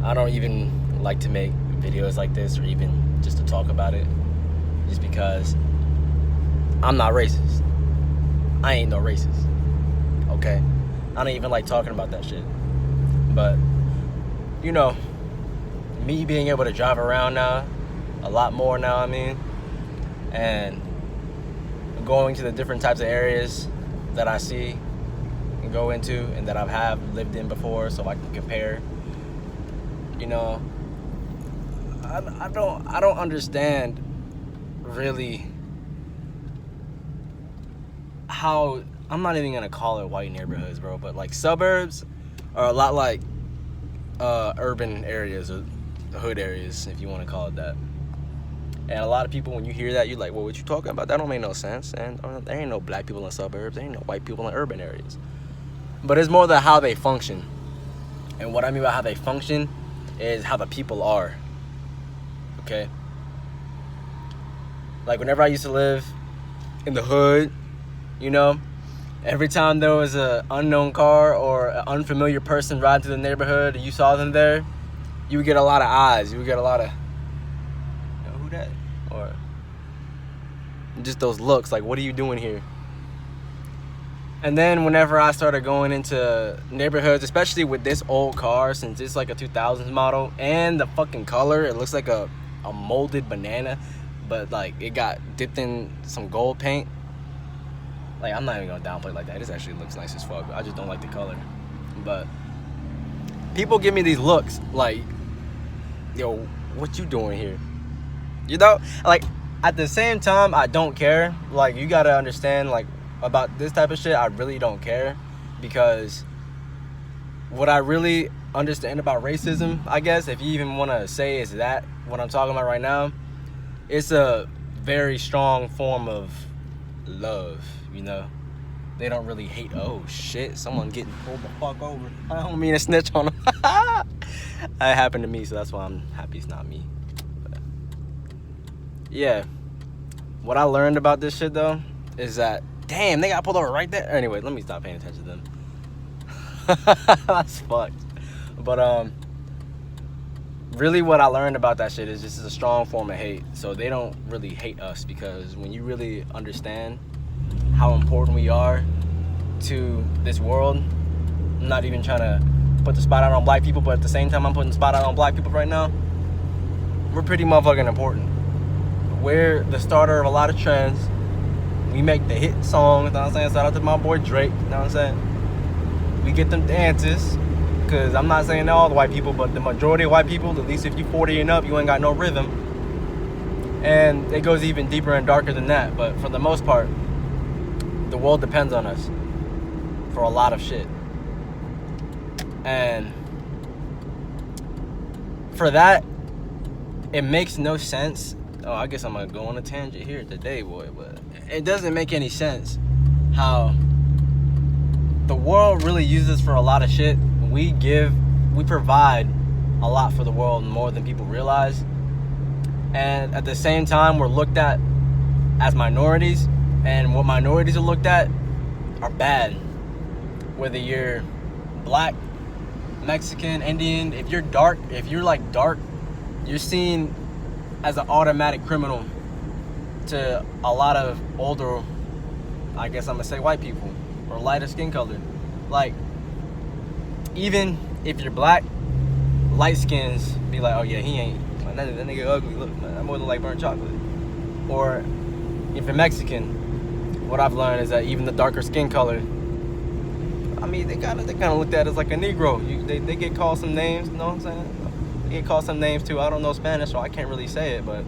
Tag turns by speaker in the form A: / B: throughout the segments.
A: I don't even like to make videos like this or even just to talk about it, just because I'm not racist. I ain't no racist, okay? I don't even like talking about that shit. But, you know, me being able to drive around now, a lot more now, I mean, and going to the different types of areas that I see and go into and that have lived in before, so I can compare. You know, I don't understand really how, I'm not even gonna call it white neighborhoods, bro, but like suburbs are a lot like urban areas or hood areas, if you want to call it that. And a lot of people, when you hear that, you're like, well, what you talking about? That don't make no sense. And there ain't no black people in suburbs. There ain't no white people in urban areas. But it's more the how they function. And what I mean by how they function is how the people are. Okay? Like, whenever I used to live in the hood, you know, every time there was an unknown car or an unfamiliar person riding through the neighborhood and you saw them there, you would get a lot of eyes. You would get a lot of, who that? Or just those looks, like, what are you doing here? And then whenever I started going into neighborhoods, especially with this old car, since it's like a 2000s model, and the fucking color, it looks like a molded banana, but like it got dipped in some gold paint. Like, I'm not even gonna downplay it like that. This actually looks nice as fuck. I just don't like the color. But people give me these looks like, yo, what you doing here? You know, like, at the same time, I don't care. Like, you gotta understand, like, about this type of shit, I really don't care, because what I really understand about racism, I guess, if you even want to say is that what I'm talking about right now, it's a very strong form of love, you know. They don't really hate. Oh shit, someone getting pulled the fuck over. I don't mean to snitch on them. That happened to me, so that's why I'm happy it's not me. But yeah, what I learned about this shit though is that, damn, they got pulled over right there. Anyway, let me stop paying attention to them. That's fucked. But really what I learned about that shit is this is a strong form of hate. So they don't really hate us, because when you really understand how important we are to this world, I'm not even trying to put the spotlight on black people, but at the same time I'm putting the spotlight on black people right now. We're pretty motherfucking important. We're the starter of a lot of trends. We make the hit songs, you know what I'm saying? Shout out to my boy Drake, you know what I'm saying? We get them dances, because I'm not saying all the white people, but the majority of white people, at least if you 40 and up, you ain't got no rhythm. And it goes even deeper and darker than that. But for the most part, the world depends on us for a lot of shit. And for that, it makes no sense. Oh, I guess I'm going to go on a tangent here today, boy. But it doesn't make any sense how the world really uses for a lot of shit. We provide a lot for the world, more than people realize. And at the same time, we're looked at as minorities. And what minorities are looked at are bad. Whether you're black, Mexican, Indian, if you're dark, you're seen as an automatic criminal to a lot of older, I guess I'm gonna say white people, or lighter skin color. Like, even if you're black, light skins be like, oh yeah, he ain't, man, that nigga ugly, look, man, that boy look like burnt chocolate. Or if you're Mexican, what I've learned is that even the darker skin color, I mean, they kind of looked at as like a Negro. They get called some names, you know what I'm saying? They get called some names too. I don't know Spanish, so I can't really say it, but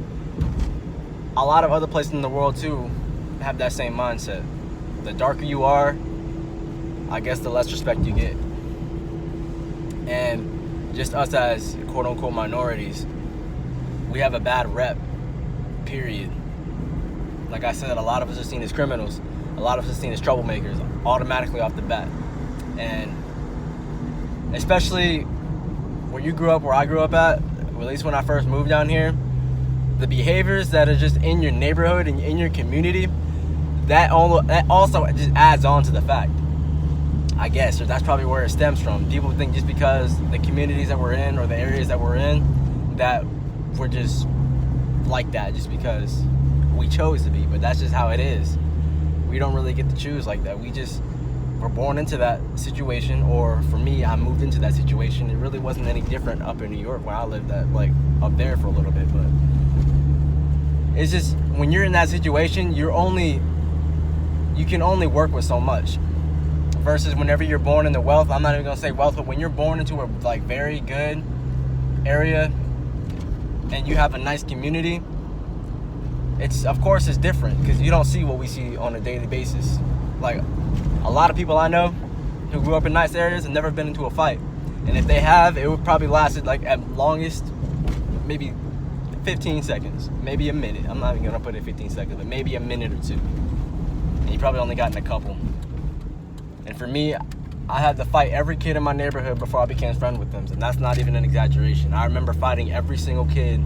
A: a lot of other places in the world too have that same mindset. The darker you are, I guess the less respect you get. And just us as quote-unquote minorities, we have a bad rep, period. Like I said, a lot of us are seen as criminals. A lot of us are seen as troublemakers automatically off the bat. And especially where you grew up, where I grew up at, or at least when I first moved down here, the behaviors that are just in your neighborhood and in your community, that also just adds on to the fact. I guess, or that's probably where it stems from. People think just because the communities that we're in or the areas that we're in, that we're just like that just because we chose to be. But that's just how it is. We don't really get to choose like that. We're born into that situation, or for me, I moved into that situation. It really wasn't any different up in New York where I lived at, like up there for a little bit. But it's just when you're in that situation, you can only work with so much. Versus whenever you're born into wealth, I'm not even gonna say wealth, but when you're born into a like very good area and you have a nice community, of course it's different because you don't see what we see on a daily basis. Like a lot of people I know who grew up in nice areas have never been into a fight, and if they have, it would probably lasted like at longest maybe 15 seconds, maybe a minute. I'm not even gonna put it 15 seconds, but maybe a minute or two, and you probably only gotten a couple. And for me, I had to fight every kid in my neighborhood before I became friends with them. And that's not even an exaggeration. I remember fighting every single kid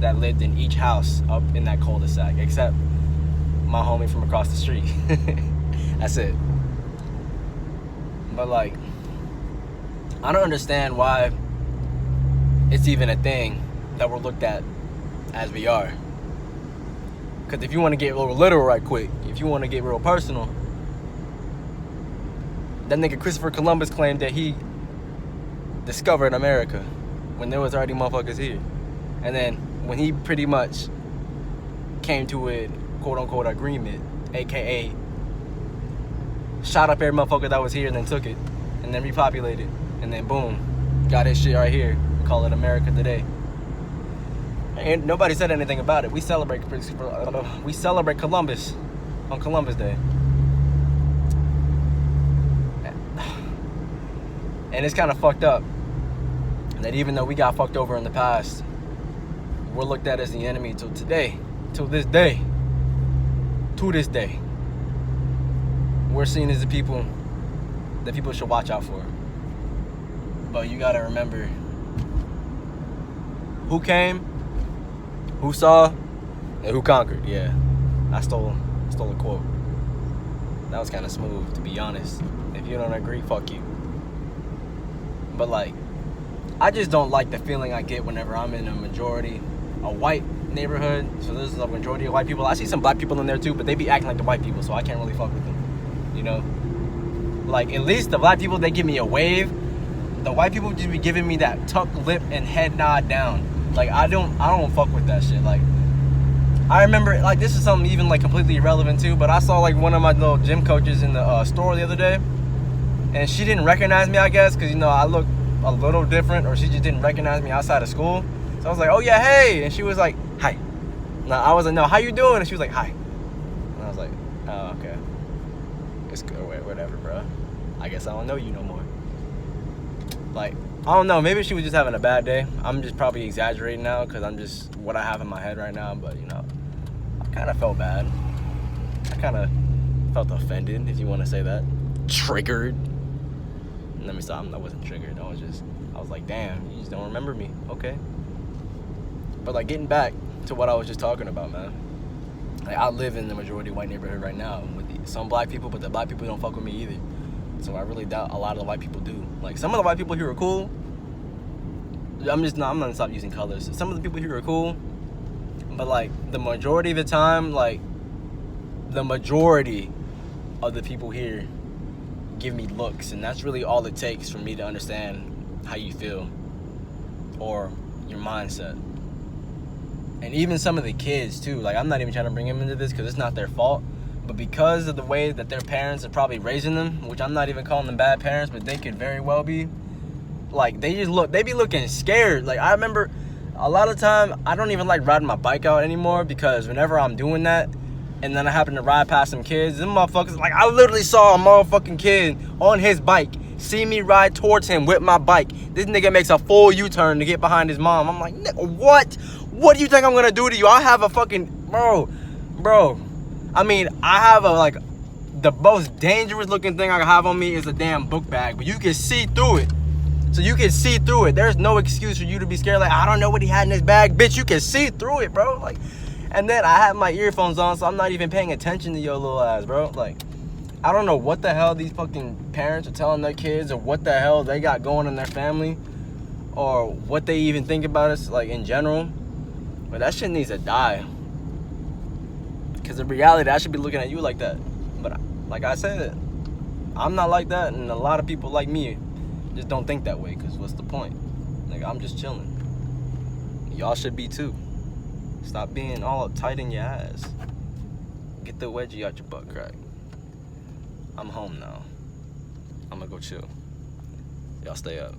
A: that lived in each house up in that cul-de-sac, except my homie from across the street. That's it. But like, I don't understand why it's even a thing that we're looked at as we are. Because if you want to get a little literal right quick, if you want to get real personal, that nigga Christopher Columbus claimed that he discovered America when there was already motherfuckers here. And then when he pretty much came to a quote-unquote agreement, a.k.a. shot up every motherfucker that was here and then took it and then repopulated. And then boom, got his shit right here. We call it America today. And nobody said anything about it. We celebrate Columbus on Columbus Day. And it's kind of fucked up that even though we got fucked over in the past, we're looked at as the enemy till today, till this day. To this day, we're seen as the people that people should watch out for. But you gotta remember who came, who saw, and who conquered. Yeah, I stole a quote. That was kind of smooth, to be honest. If you don't agree, fuck you. But like, I just don't like the feeling I get whenever I'm in a white neighborhood. So there's a majority of white people. I see some black people in there too, but they be acting like the white people, so I can't really fuck with them. You know? Like, at least the black people, they give me a wave. The white people just be giving me that tuck lip and head nod down. Like, I don't fuck with that shit. Like, I remember, like, this is something even like completely irrelevant too, but I saw like one of my little gym coaches in the store the other day. And she didn't recognize me, I guess, because, you know, I look a little different, or she just didn't recognize me outside of school. So I was like, oh, yeah, hey. And she was like, hi. No, I was like, no, how you doing? And she was like, hi. And I was like, oh, okay. It's good, whatever, bro. I guess I don't know you no more. Like, I don't know. Maybe she was just having a bad day. I'm just probably exaggerating now because I'm just what I have in my head right now. But, you know, I kind of felt bad. I kind of felt offended, if you want to say that. Triggered. Let me stop. I wasn't triggered. I was like, damn, you just don't remember me. Okay. But like, getting back to what I was just talking about, man. Like, I live in the majority white neighborhood right now with some black people, but the black people don't fuck with me either. So I really doubt a lot of the white people do. Like, some of the white people here are cool. I'm gonna stop using colors. Some of the people here are cool, but like the majority of the time, like the majority of the people here give me looks, and that's really all it takes for me to understand how you feel or your mindset. And even some of the kids too, like, I'm not even trying to bring them into this because it's not their fault, but because of the way that their parents are probably raising them, which I'm not even calling them bad parents, but they could very well be, like, they be looking scared. Like, I remember a lot of the time I don't even like riding my bike out anymore, because whenever I'm doing that and then I happen to ride past some kids, them motherfuckers, like, I literally saw a motherfucking kid on his bike see me ride towards him with my bike. This nigga makes a full U-turn to get behind his mom. I'm like, what? What do you think I'm gonna do to you? I have a fucking, bro. I mean, I have the most dangerous looking thing I have on me is a damn book bag, but you can see through it. So you can see through it. There's no excuse for you to be scared. Like, I don't know what he had in his bag. Bitch, you can see through it, bro. Like, and then I have my earphones on, so I'm not even paying attention to your little ass, bro. Like, I don't know what the hell these fucking parents are telling their kids, or what the hell they got going in their family, or what they even think about us, like, in general. But that shit needs to die. Because in reality, I should be looking at you like that. But like I said, I'm not like that, and a lot of people like me just don't think that way, because what's the point? Like, I'm just chilling. Y'all should be too. Stop being all uptight in your ass. Get the wedgie out your butt crack. I'm home now. I'm gonna go chill. Y'all stay up.